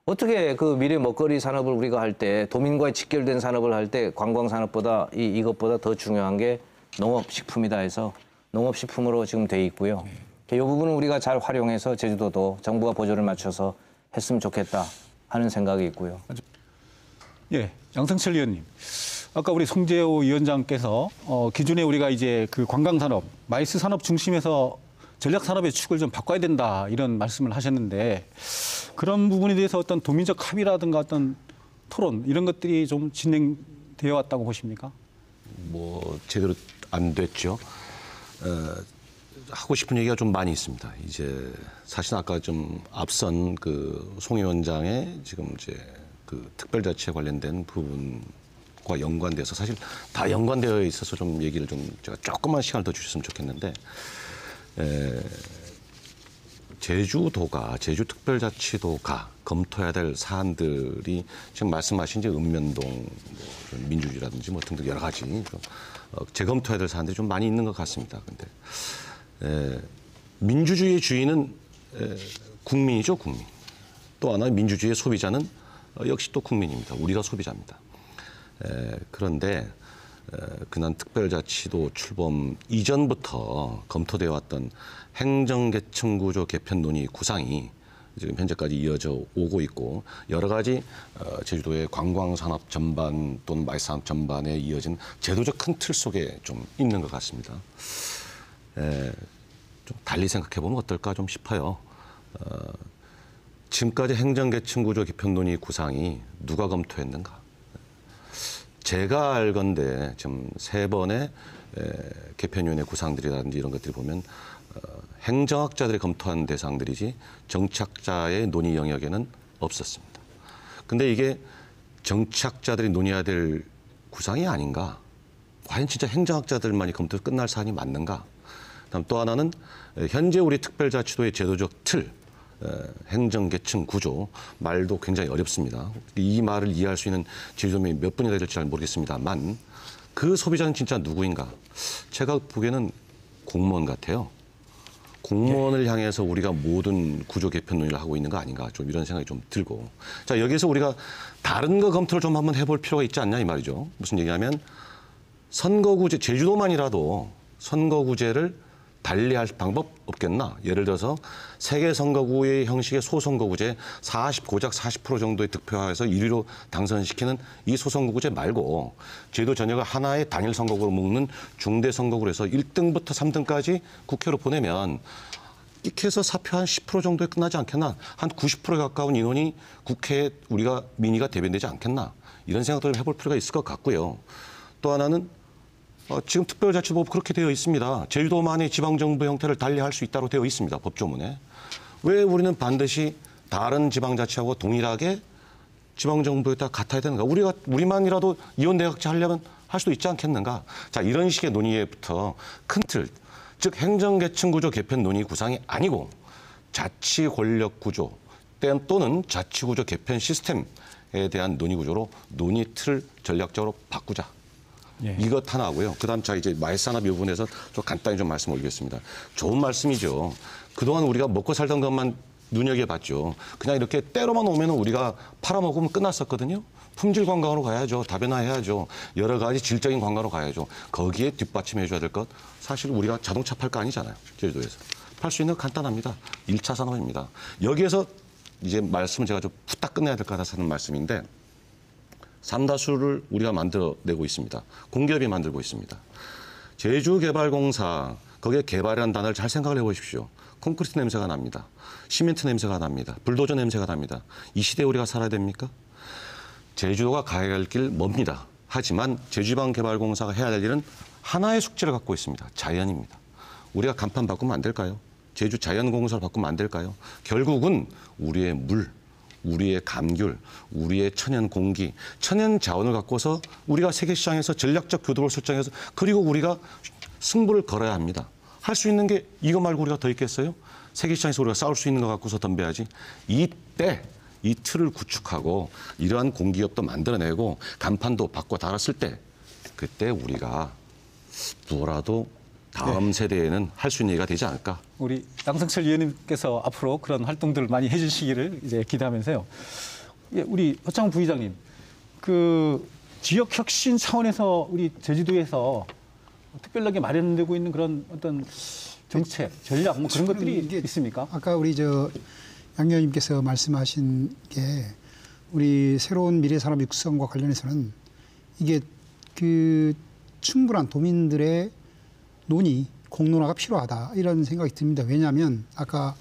어떻게 그 미래 먹거리 산업을 우리가 할 때 도민과의 직결된 산업을 할 때 관광 산업보다 이것보다 더 중요한 게 농업식품이다 해서 농업식품으로 지금 돼 있고요. 이 부분은 우리가 잘 활용해서 제주도도 정부가 보조를 맞춰서 했으면 좋겠다 하는 생각이 있고요. 예, 양승철 의원님. 아까 우리 송재호 위원장께서 기존에 우리가 이제 그 관광산업, 마이스 산업 중심에서 전략산업의 축을 좀 바꿔야 된다 이런 말씀을 하셨는데 그런 부분에 대해서 어떤 도민적 합의라든가 어떤 토론 이런 것들이 좀 진행되어 왔다고 보십니까? 뭐 제대로 안 됐죠. 하고 싶은 얘기가 좀 많이 있습니다. 이제 사실 아까 좀 앞선 그 송 위원장의 지금 이제 그 특별자치에 관련된 부분과 연관돼서 사실 다 연관되어 있어서 좀 얘기를 좀 제가 조금만 시간을 더 주셨으면 좋겠는데 제주도가 제주특별자치도가 검토해야 될 사안들이 지금 말씀하신 이제 읍면동 뭐 민주주의라든지 뭐 등등 여러 가지 좀 재검토해야 될 사안들이 좀 많이 있는 것 같습니다. 근데 민주주의의 주인은 국민이죠, 국민. 또 하나 민주주의의 소비자는 역시 또 국민입니다. 우리가 소비자입니다. 그런데 그난 특별자치도 출범 이전부터 검토되어 왔던 행정계층 구조 개편 논의 구상이 지금 현재까지 이어져 오고 있고 여러 가지 제주도의 관광산업 전반 또는 마이산업 전반에 이어진 제도적 큰 틀 속에 좀 있는 것 같습니다. 좀 달리 생각해 보면 어떨까 좀 싶어요. 지금까지 행정계층 구조 개편 논의 구상이 누가 검토했는가? 제가 알건데 지금 3번의 개편위원회 구상들이라든지 이런 것들을 보면 행정학자들이 검토한 대상들이지 정치학자의 논의 영역에는 없었습니다. 근데 이게 정치학자들이 논의해야 될 구상이 아닌가? 과연 진짜 행정학자들만이 검토해서 끝날 사안이 맞는가? 그다음 또 하나는 현재 우리 특별자치도의 제도적 틀, 행정계층 구조 말도 굉장히 어렵습니다. 이 말을 이해할 수 있는 제주도민이 몇 분이나 될지 잘 모르겠습니다만 그 소비자는 진짜 누구인가? 제가 보기에는 공무원 같아요. 공무원을 향해서 우리가 모든 구조 개편 논의를 하고 있는 거 아닌가? 좀 이런 생각이 좀 들고. 자, 여기서 우리가 다른 거 검토를 좀 한번 해볼 필요가 있지 않냐 이 말이죠. 무슨 얘기냐면 선거구제, 제주도만이라도 선거구제를 달리할 방법 없겠나? 예를 들어서 세개 선거구의 형식의 소선거구제 고작 40% 정도의 득표해서 1위로 당선시키는 이 소선거구제 말고 제도 전역을 하나의 단일 선거구로 묶는 중대 선거구로 해서 1등부터 3등까지 국회로 보내면 이렇게 해서 사표 한 10% 정도에 끝나지 않겠나? 한 90%에 가까운 인원이 국회에 우리가 민의가 대변되지 않겠나? 이런 생각들을 해볼 필요가 있을 것 같고요. 또 하나는 지금 특별자치법 그렇게 되어 있습니다. 제주도만의 지방정부 형태를 달리할 수 있다고 되어 있습니다. 법조문에. 왜 우리는 반드시 다른 지방자치하고 동일하게 지방정부에다 같아야 되는가? 우리만이라도 이원대학제 하려면 할 수도 있지 않겠는가? 자, 이런 식의 논의에부터 큰 틀, 즉 행정계층 구조 개편 논의 구상이 아니고 자치 권력 구조 또는 자치 구조 개편 시스템에 대한 논의 구조로 논의 틀을 전략적으로 바꾸자. 예. 이것 하나 하고요. 그다음 자 이제 마이산업 이 부분에서 좀 간단히 좀 말씀 올리겠습니다. 좋은 말씀이죠. 그동안 우리가 먹고 살던 것만 눈여겨봤죠. 그냥 이렇게 때로만 오면 우리가 팔아먹으면 끝났었거든요. 품질 관광으로 가야죠. 다변화해야죠. 여러 가지 질적인 관광으로 가야죠. 거기에 뒷받침해줘야 될 것. 사실 우리가 자동차 팔 거 아니잖아요. 제주도에서. 팔 수 있는 건 간단합니다. 1차 산업입니다. 여기에서 이제 말씀을 제가 좀 후딱 끝내야 될 것 같아서 하는 말씀인데 삼다수를 우리가 만들어내고 있습니다. 공기업이 만들고 있습니다. 제주개발공사, 거기에 개발이라는 단어를 잘 생각을 해보십시오. 콘크리트 냄새가 납니다. 시멘트 냄새가 납니다. 불도저 냄새가 납니다. 이 시대에 우리가 살아야 됩니까? 제주도가 가야 할 길 멉니다. 하지만 제주지방개발공사가 해야 될 일은 하나의 숙제를 갖고 있습니다. 자연입니다. 우리가 간판 바꾸면 안 될까요? 제주 자연공사를 바꾸면 안 될까요? 결국은 우리의 물, 우리의 감귤, 우리의 천연 공기, 천연 자원을 갖고서 우리가 세계시장에서 전략적 교두를 설정해서 그리고 우리가 승부를 걸어야 합니다. 할 수 있는 게 이거 말고 우리가 더 있겠어요? 세계시장에서 우리가 싸울 수 있는 거 갖고서 덤벼야지. 이때 이 틀을 구축하고 이러한 공기업도 만들어내고 간판도 바꿔 달았을 때 그때 우리가 뭐라도 다음 세대에는 할 수 있는 얘기가 되지 않을까. 우리 양승철 위원님께서 앞으로 그런 활동들을 많이 해주시기를 이제 기대하면서요. 예, 우리 허창훈 부의장님, 그 지역 혁신 차원에서 우리 제주도에서 특별하게 마련되고 있는 그런 어떤 정책, 전략 뭐 그런 것들이 있습니까? 아까 우리 양 의원님께서 말씀하신 게 우리 새로운 미래 산업 육성과 관련해서는 이게 그 충분한 도민들의 논의, 공론화가 필요하다 이런 생각이 듭니다. 왜냐하면 아까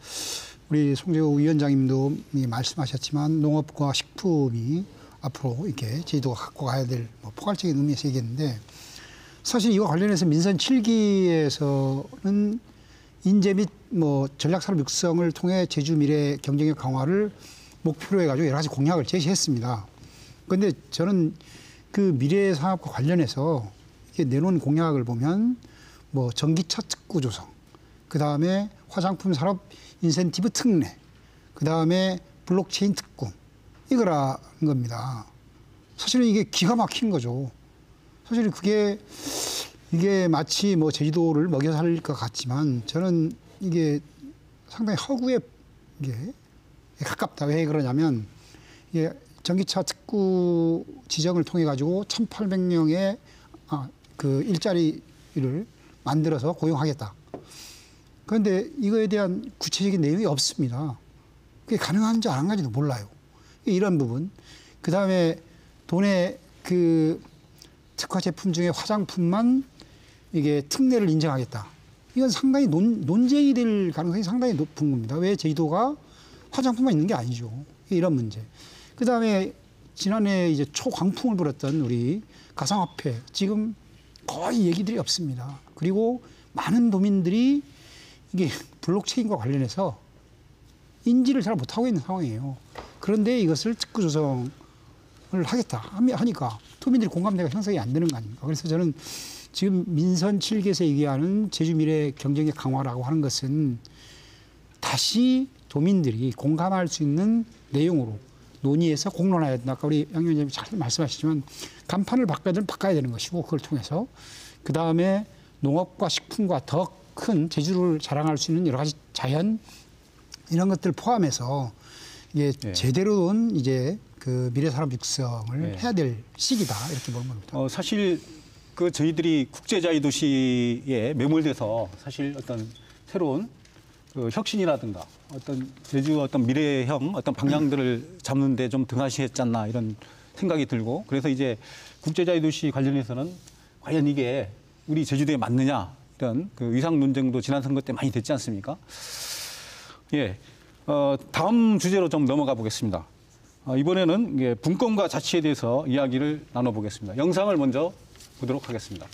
우리 송재호 위원장님도 말씀하셨지만 농업과 식품이 앞으로 이렇게 제주도가 갖고 가야 될 뭐 포괄적인 의미에서 얘기했는데 사실 이와 관련해서 민선 7기에서는 인재 및 뭐 전략산업 육성을 통해 제주 미래 경쟁력 강화를 목표로 해가지고 여러 가지 공약을 제시했습니다. 그런데 저는 그 미래 산업과 관련해서 이게 내놓은 공약을 보면 뭐 전기차 특구 조성, 그 다음에 화장품 산업 인센티브 특례, 그 다음에 블록체인 특구 이거라는 겁니다. 사실은 이게 기가 막힌 거죠. 사실 이게 마치 뭐 제주도를 먹여 살릴 것 같지만 저는 이게 상당히 허구에 이게 가깝다. 왜 그러냐면 이게 전기차 특구 지정을 통해 가지고 1,800명의 그 일자리를 만들어서 고용하겠다. 그런데 이거에 대한 구체적인 내용이 없습니다. 그게 가능한지 안 가는지도 몰라요. 이런 부분. 그 다음에 돈의 그 특화 제품 중에 화장품만 이게 특례를 인정하겠다. 이건 상당히 논쟁이 될 가능성이 상당히 높은 겁니다. 왜 제주도가 화장품만 있는 게 아니죠. 이런 문제. 그 다음에 지난해 이제 초광풍을 불었던 우리 가상화폐 지금 거의 얘기들이 없습니다. 그리고 많은 도민들이 이게 블록체인과 관련해서 인지를 잘 못하고 있는 상황이에요. 그런데 이것을 특구 조성을 하겠다 하니까 도민들이 공감대가 형성이 안 되는 거 아닙니까? 그래서 저는 지금 민선 7기에서 얘기하는 제주 미래 경쟁력 강화라고 하는 것은 다시 도민들이 공감할 수 있는 내용으로 논의해서 공론화해야 된다. 아까 우리 양 의원님이 잘 말씀하시지만 간판을 바꿔야 되는 것이고 그걸 통해서 그다음에 농업과 식품과 더 큰 제주를 자랑할 수 있는 여러 가지 자연 이런 것들 포함해서 이게 제대로 된 이제 그 미래 산업 육성을 해야 될 시기다 이렇게 보는 겁니다. 사실 그 저희들이 국제자유 도시에 매몰돼서 사실 어떤 새로운 그 혁신이라든가 어떤 제주 어떤 미래형 어떤 방향들을 잡는데 좀 등한시했지 않나 이런 생각이 들고 그래서 이제 국제자유 도시 관련해서는 과연 이게 우리 제주도에 맞느냐 이런 그 위상 논쟁도 지난 선거 때 많이 됐지 않습니까? 예, 다음 주제로 좀 넘어가 보겠습니다. 이번에는 이게 분권과 자치에 대해서 이야기를 나눠보겠습니다. 영상을 먼저 보도록 하겠습니다.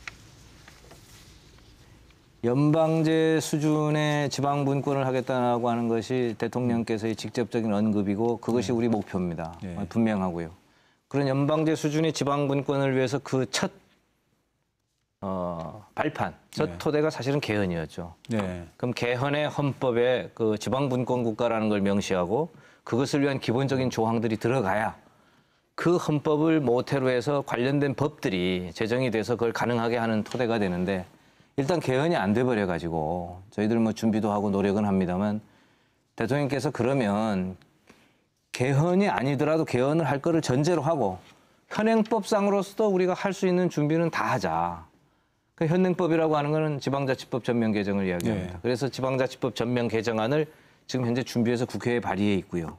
연방제 수준의 지방 분권을 하겠다고 하는 것이 대통령께서의 직접적인 언급이고 그것이 우리 목표입니다. 분명하고요. 그런 연방제 수준의 지방 분권을 위해서 그 첫 발판, 첫 토대가 사실은 개헌이었죠. 그럼 개헌의 헌법에 그 지방 분권 국가라는 걸 명시하고 그것을 위한 기본적인 조항들이 들어가야 그 헌법을 모태로 해서 관련된 법들이 제정이 돼서 그걸 가능하게 하는 토대가 되는데 일단 개헌이 안 돼 버려 가지고 저희들 뭐 준비도 하고 노력은 합니다만 대통령께서 그러면 개헌이 아니더라도 개헌을 할 거를 전제로 하고 현행법상으로서도 우리가 할 수 있는 준비는 다 하자. 그 현행법이라고 하는 거는 지방자치법 전면 개정을 이야기합니다. 그래서 지방자치법 전면 개정안을 지금 현재 준비해서 국회에 발의해 있고요.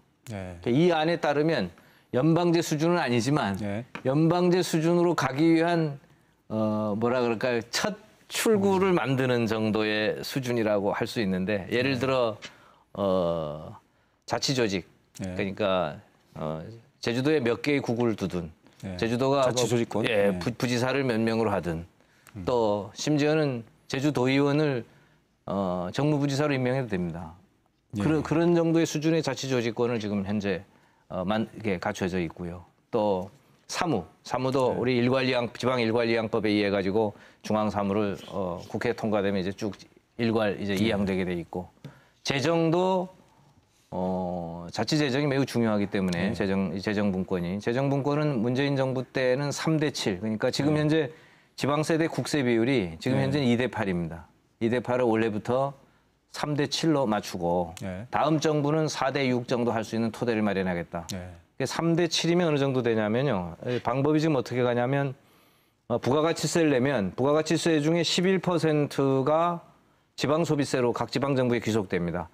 이 안에 따르면 연방제 수준은 아니지만 연방제 수준으로 가기 위한 뭐라 그럴까요? 첫 출구를 만드는 정도의 수준이라고 할 수 있는데 예를 들어 자치조직 그러니까 제주도에 몇 개의 구를 두든 제주도가 자치조직권 부지사를 몇 명으로 하든 또 심지어는 제주도의원을 정무부지사로 임명해도 됩니다. 그런 정도의 수준의 자치조직권을 지금 현재 이게 갖춰져 있고요. 또 사무도 우리 지방 일괄이양법에 의해 가지고 중앙 사무를 국회 통과되면 이제 쭉 일괄 이제 이양되게 돼 있고 재정도 자치 재정이 매우 중요하기 때문에 재정 분권은 문재인 정부 때는 3대 7 그러니까 지금 현재 지방세 대 국세 비율이 지금 네. 현재는 2대 8입니다. 2대 8을 올해부터 3대 7로 맞추고 네. 다음 정부는 4대 6 정도 할 수 있는 토대를 마련하겠다. 네. 3대 7이면 어느 정도 되냐면요. 방법이 지금 어떻게 가냐면 부가가치세를 내면 부가가치세 중에 11%가 지방소비세로 각 지방정부에 귀속됩니다.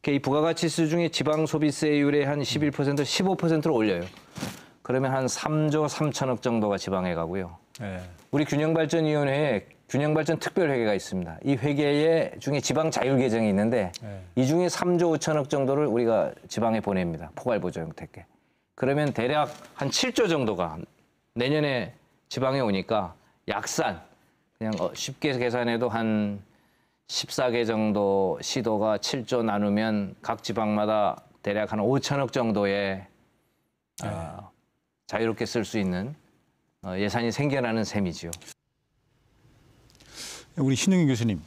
이 부가가치세 중에 지방소비세율의 한 11%, 15%를 올려요. 그러면 한 3조 3천억 정도가 지방에 가고요. 네. 우리 균형발전위원회에 균형발전 특별회계가 있습니다. 이 회계 중에 지방자율계정이 있는데 네. 이 중에 3조 5천억 정도를 우리가 지방에 보냅니다. 포괄보조 형태께. 그러면 대략 한 7조 정도가 내년에 지방에 오니까 약산, 그냥 쉽게 계산해도 한 14개 정도 시도가 7조 나누면 각 지방마다 대략 한 5천억 정도의 자유롭게 쓸 수 있는 예산이 생겨나는 셈이지요. 우리 신영희 교수님,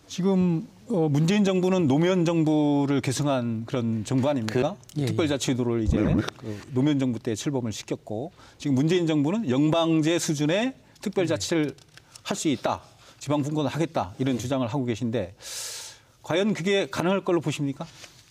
지금 문재인 정부는 노무현 정부를 계승한 그런 정부 아닙니까? 예. 특별자치도를 이제 그 노무현 정부 때 출범을 시켰고 지금 문재인 정부는 영방제 수준의 특별자치를 할 수 있다, 지방분권을 하겠다 이런 주장을 하고 계신데 과연 그게 가능할 걸로 보십니까?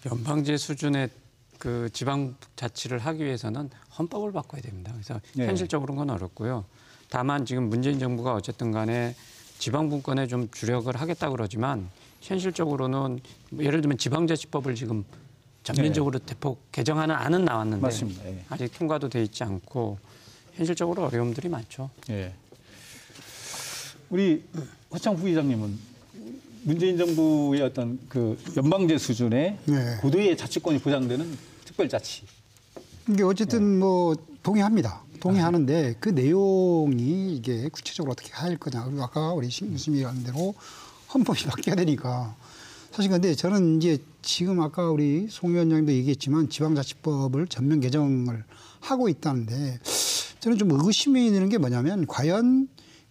연방제 수준의 그 지방자치를 하기 위해서는 헌법을 바꿔야 됩니다. 그래서 네. 현실적으로는 건 어렵고요. 다만 지금 문재인 정부가 어쨌든 간에 지방분권에 좀 주력을 하겠다 그러지만 현실적으로는 예를 들면 지방자치법을 지금 전면적으로 대폭 개정하는 안은 나왔는데 맞습니다. 예. 아직 통과도 돼 있지 않고 현실적으로 어려움들이 많죠. 예. 우리 허창 부의장님은 문재인 정부의 어떤 그 연방제 수준의 네. 고도의 자치권이 보장되는 특별자치. 이게 어쨌든 뭐 동의합니다. 동의하는데 그 내용이 이게 구체적으로 어떻게 할 거냐. 그리고 아까 우리 신 교수님이 한 대로 헌법이 바뀌어야 되니까. 사실 근데 저는 이제 지금 아까 우리 송 위원장님도 얘기했지만 지방자치법을 전면 개정을 하고 있다는데 저는 좀 의구심이 드는 게 뭐냐면 과연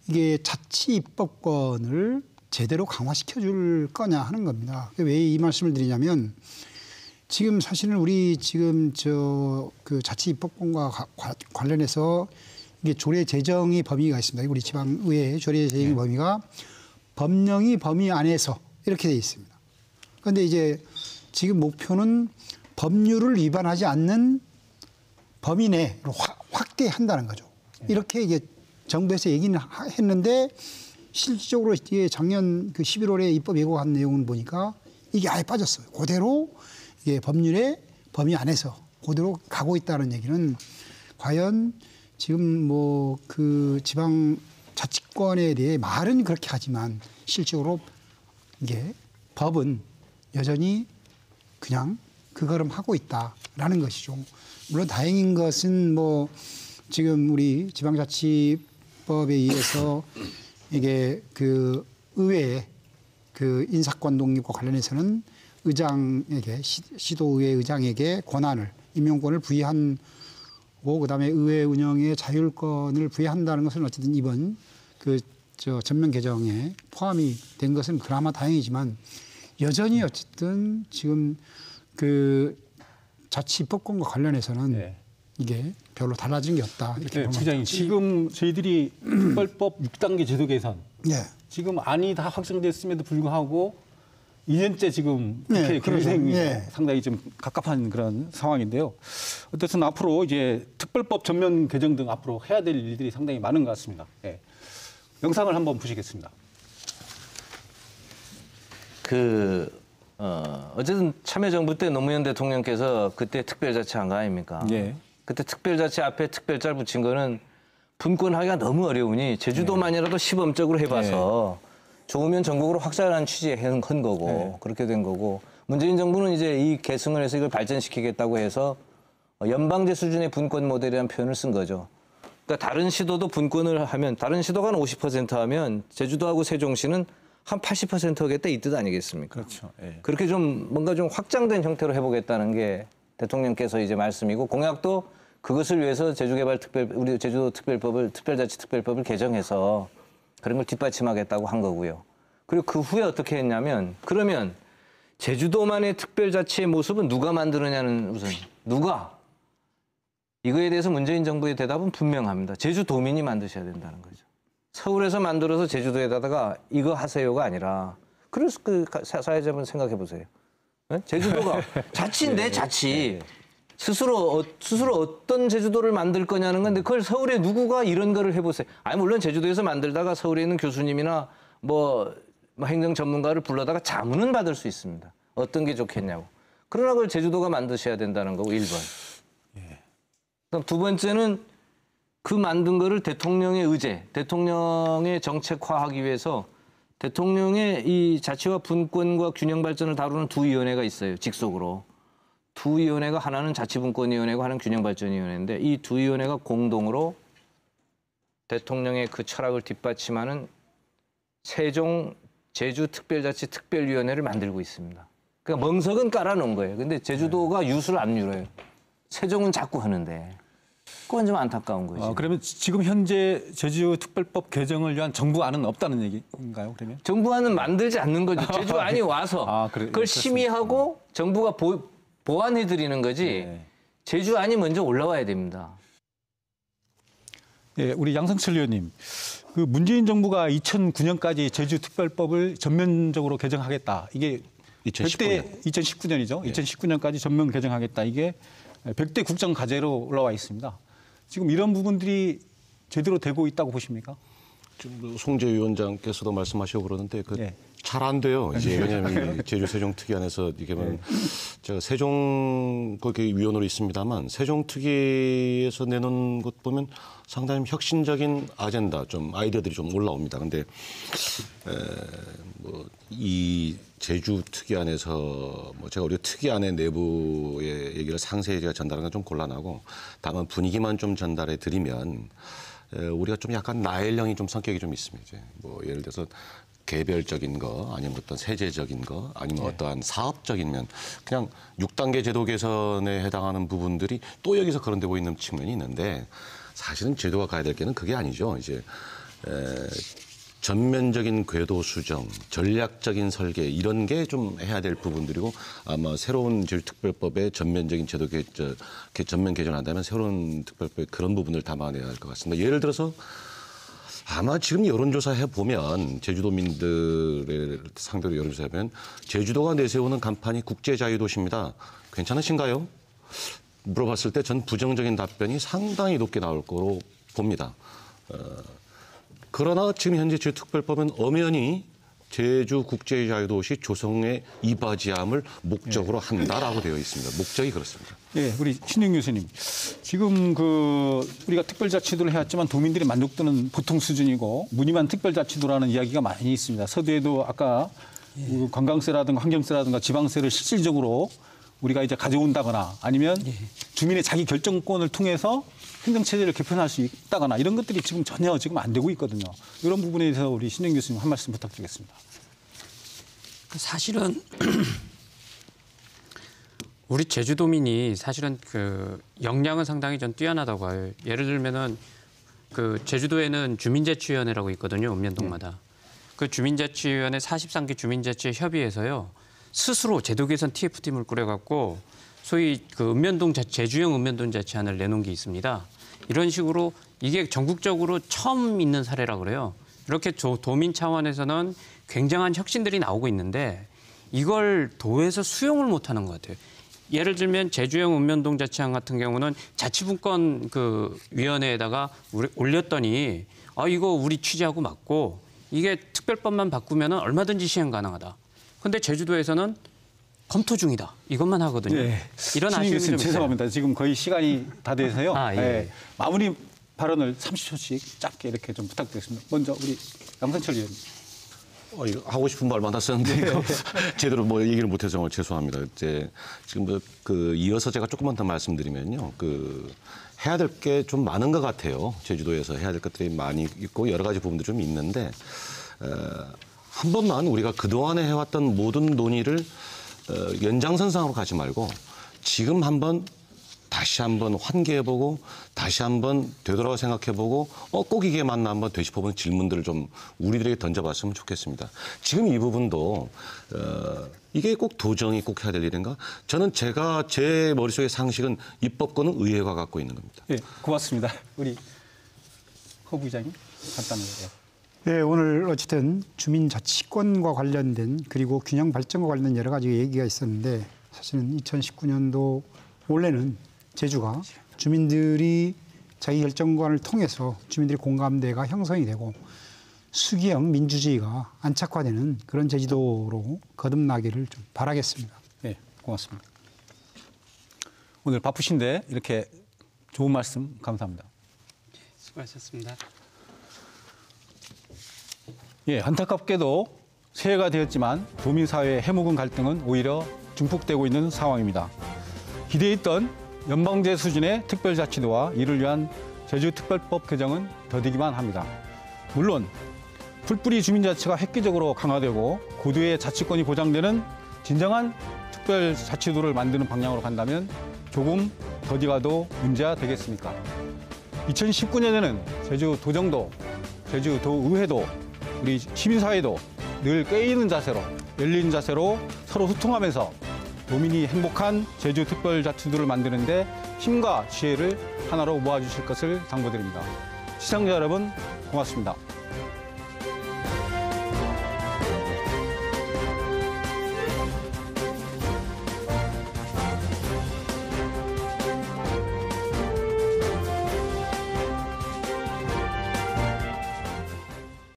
이게 자치 입법권을 제대로 강화시켜 줄 거냐 하는 겁니다. 왜 이 말씀을 드리냐면 지금 사실은 우리 지금 그 자치 입법권과 관련해서 이게 조례 제정의 범위가 있습니다. 우리 지방의회 조례 제정의 범위가 법령이 범위 안에서 이렇게 돼 있습니다. 그런데 이제 지금 목표는 법률을 위반하지 않는 범위 내로 확대한다는 거죠. 이렇게 이게 정부에서 얘기는 했는데 실질적으로 이게 작년 그 11월에 입법 예고한 내용을 보니까 이게 아예 빠졌어요. 그대로 이게 법률의 범위 안에서 그대로 가고 있다는 얘기는 과연 지금 뭐 그 지방 자치권에 대해 말은 그렇게 하지만 실질적으로 이게 법은 여전히 그냥 그 걸음 하고 있다라는 것이죠. 물론 다행인 것은 뭐 지금 우리 지방자치법에 의해서 이게 그 의회의 그 인사권 독립과 관련해서는 의장에게 시도의회 의장에게 권한을 임용권을 부여한 고 그다음에 의회 운영의 자율권을 부여한다는 것은 어쨌든 이번 그 전면 개정에 포함이 된 것은 그나마 다행이지만 여전히 어쨌든 지금 그 자치 입법권과 관련해서는 네. 이게 별로 달라진 게 없다 이렇게 네, 보면 부장님 지금 저희들이 특별법 6단계 제도 개선 네. 지금 안이 다 확정됐음에도 불구하고 2년째 지금 네, 국회 그러죠. 경쟁이 네. 상당히 좀 갑갑한 그런 상황인데요. 어쨌든 앞으로 이제 특별법 전면 개정 등 앞으로 해야 될 일들이 상당히 많은 것 같습니다. 네. 영상을 한번 보시겠습니다. 어쨌든 참여정부 때 노무현 대통령께서 그때 특별자치 한 거 아닙니까? 예. 그때 특별자치 앞에 특별자를 붙인 거는 분권하기가 너무 어려우니 제주도만이라도 시범적으로 해봐서 좋으면 전국으로 확산하는 취지에 한 거고 그렇게 된 거고 문재인 정부는 이제 이 계승을 해서 이걸 발전시키겠다고 해서 연방제 수준의 분권 모델이라는 표현을 쓴 거죠. 그러니까 다른 시도도 분권을 하면 다른 시도가 한 50% 하면 제주도하고 세종시는 한 80%겠다 이 뜻 아니겠습니까? 그렇죠. 예. 그렇게 좀 뭔가 좀 확장된 형태로 해보겠다는 게 대통령께서 이제 말씀이고 공약도 그것을 위해서 우리 제주도 특별자치 특별법을 개정해서 그런 걸 뒷받침하겠다고 한 거고요. 그리고 그 후에 어떻게 했냐면 그러면 제주도만의 특별자치의 모습은 누가 만드느냐는 우선 누가? 이거에 대해서 문재인 정부의 대답은 분명합니다. 제주도민이 만드셔야 된다는 거죠. 서울에서 만들어서 제주도에다가 이거 하세요가 아니라 그래서 그 사회자분 생각해 보세요. 네? 제주도가 자치인데 자치. 스스로 어떤 제주도를 만들 거냐는 건데 그걸 서울에 누구가 이런 거를 해보세요. 아니 물론 제주도에서 만들다가 서울에 있는 교수님이나 뭐 행정 전문가를 불러다가 자문은 받을 수 있습니다. 어떤 게 좋겠냐고. 그러나 그걸 제주도가 만드셔야 된다는 거고 1번. 그럼 두 번째는 그 만든 거를 대통령의 의제, 대통령의 정책화하기 위해서 대통령의 이 자치와 분권과 균형 발전을 다루는 두 위원회가 있어요. 직속으로. 두 위원회가 하나는 자치분권위원회고 하나는 균형발전위원회인데 이 두 위원회가 공동으로 대통령의 그 철학을 뒷받침하는 세종 제주특별자치 특별위원회를 만들고 있습니다. 그러니까 멍석은 깔아놓은 거예요. 근데 제주도가 유수를 안 유려요. 세종은 자꾸 하는데. 그건 좀 안타까운 거죠. 그러면 지금 현재 제주특별법 개정을 위한 정부안은 없다는 얘기인가요? 그러면? 정부안은 만들지 않는 거죠. 제주안이 와서 그걸 심의하고 정부가 보완해드리는 거지 네. 제주안이 먼저 올라와야 됩니다. 네, 우리 양성철 의원님, 그 문재인 정부가 2009년까지 제주특별법을 전면적으로 개정하겠다. 이게 2019년이죠. 네. 2019년까지 전면 개정하겠다. 이게 100대 국정과제로 올라와 있습니다. 지금 이런 부분들이 제대로 되고 있다고 보십니까? 지금 송재 위원장께서도 말씀하시고 그러는데 네. 잘 안 돼요. 이제 왜냐하면 제주 세종특위안에서 이게 제가 세종 거기 위원으로 있습니다만 세종특위에서 내놓은 것 보면 상당히 혁신적인 아젠다, 좀 아이디어들이 좀 올라옵니다. 근데 뭐 이 제주 특위안에서 뭐 제가 우리 특위안의 내부의 얘기를 상세히 제가 전달하는 건 좀 곤란하고 다만 분위기만 좀 전달해 드리면 우리가 좀 약간 나일령이 좀 성격이 좀 있습니다. 이제 뭐 예를 들어서 개별적인 거 아니면 어떤 세제적인 거 아니면 어떠한 사업적인 면 그냥 6단계 제도 개선에 해당하는 부분들이 또 여기서 거론되고 있는 측면이 있는데 사실은 제도가 가야 될 게는 그게 아니죠. 이제 전면적인 궤도 수정, 전략적인 설계 이런 게 좀 해야 될 부분들이고 아마 새로운 제주특별법의 전면적인 제도 전면 개정한다면 새로운 특별법의 그런 부분을 담아내야 할 것 같습니다. 예를 들어서 아마 지금 여론조사 해보면 제주도민들을 상대로 여론조사 해보면 제주도가 내세우는 간판이 국제자유도시입니다. 괜찮으신가요? 물어봤을 때 전 부정적인 답변이 상당히 높게 나올 거로 봅니다. 그러나 지금 현재 제주특별법은 엄연히 제주 국제자유도시 조성의 이바지함을 목적으로 한다라고 되어 있습니다. 목적이 그렇습니다. 네, 우리 신영 교수님. 지금 우리가 특별자치도를 해왔지만 도민들이 만족도는 보통 수준이고 무늬만 특별자치도라는 이야기가 많이 있습니다. 서두에도 아까 관광세라든가 환경세라든가 지방세를 실질적으로 우리가 이제 가져온다거나 아니면 주민의 자기 결정권을 통해서 행정체제를 개편할 수 있다거나 이런 것들이 지금 전혀 지금 안 되고 있거든요. 이런 부분에 대해서 우리 신영 교수님 한 말씀 부탁드리겠습니다. 사실은 우리 제주도민이 사실은 그 역량은 상당히 전 뛰어나다고 봐요. 예를 들면은 그 제주도에는 주민자치위원회라고 있거든요. 읍면동마다. 그 주민자치위원회 43개 주민자치 협의회에서요. 스스로 제도 개선 TF팀을 꾸려갖고 소위 그 읍면동 제주형 읍면동 자치안을 내놓은 게 있습니다. 이런 식으로 이게 전국적으로 처음 있는 사례라 그래요. 이렇게 도민 차원에서는 굉장한 혁신들이 나오고 있는데 이걸 도에서 수용을 못하는 것 같아요. 예를 들면 제주형 읍면동 자치안 같은 경우는 자치분권 그 위원회에다가 올렸더니 이거 우리 취지하고 맞고 이게 특별법만 바꾸면 얼마든지 시행 가능하다. 근데 제주도에서는 검토 중이다. 이것만 하거든요. 네. 이런 아쉬움이 좀 있어요. 죄송합니다. 지금 거의 시간이 다 돼서요. 예. 네. 마무리 발언을 30초씩 짧게 이렇게 좀 부탁드리겠습니다. 먼저 우리 양성철 의원님. 이거 하고 싶은 말만 다 썼는데 이거 제대로 뭐 얘기를 못해서 정말 죄송합니다. 이제 지금 이어서 제가 조금만 더 말씀드리면요. 해야 될 게 좀 많은 것 같아요. 제주도에서 해야 될 것들이 많이 있고 여러 가지 부분도 좀 있는데 한 번만 우리가 그동안에 해왔던 모든 논의를 연장선상으로 가지 말고 지금 다시 한번 환기해보고 다시 한번 되돌아가 생각해보고 꼭 이게 맞나 한번 되짚어보는 질문들을 좀 우리들에게 던져봤으면 좋겠습니다. 지금 이 부분도 이게 꼭 도정이 꼭 해야 될 일인가? 저는 제 머릿속의 상식은 입법권은 의회가 갖고 있는 겁니다. 네, 고맙습니다. 우리 허 부장님 간단하게. 네, 오늘 어쨌든 주민자치권과 관련된 그리고 균형 발전과 관련된 여러 가지 얘기가 있었는데 사실은 2019년도 원래는 제주가 주민들이 자기결정권을 통해서 주민들의 공감대가 형성이 되고 수기형 민주주의가 안착화되는 그런 제주도로 거듭나기를 좀 바라겠습니다. 네, 고맙습니다. 오늘 바쁘신데 이렇게 좋은 말씀 감사합니다. 수고하셨습니다. 예, 안타깝게도 새해가 되었지만 도민사회의 해묵은 갈등은 오히려 증폭되고 있는 상황입니다. 기대했던 연방제 수준의 특별자치도와 이를 위한 제주특별법 개정은 더디기만 합니다. 물론 풀뿌리 주민자치가 획기적으로 강화되고 고도의 자치권이 보장되는 진정한 특별자치도를 만드는 방향으로 간다면 조금 더디가도 문제가 되겠습니까? 2019년에는 제주도정도, 제주도의회도, 우리 시민사회도 늘 깨있는 자세로, 열린 자세로 서로 소통하면서 도민이 행복한 제주특별자치도를 만드는데 힘과 지혜를 하나로 모아주실 것을 당부드립니다. 시청자 여러분, 고맙습니다.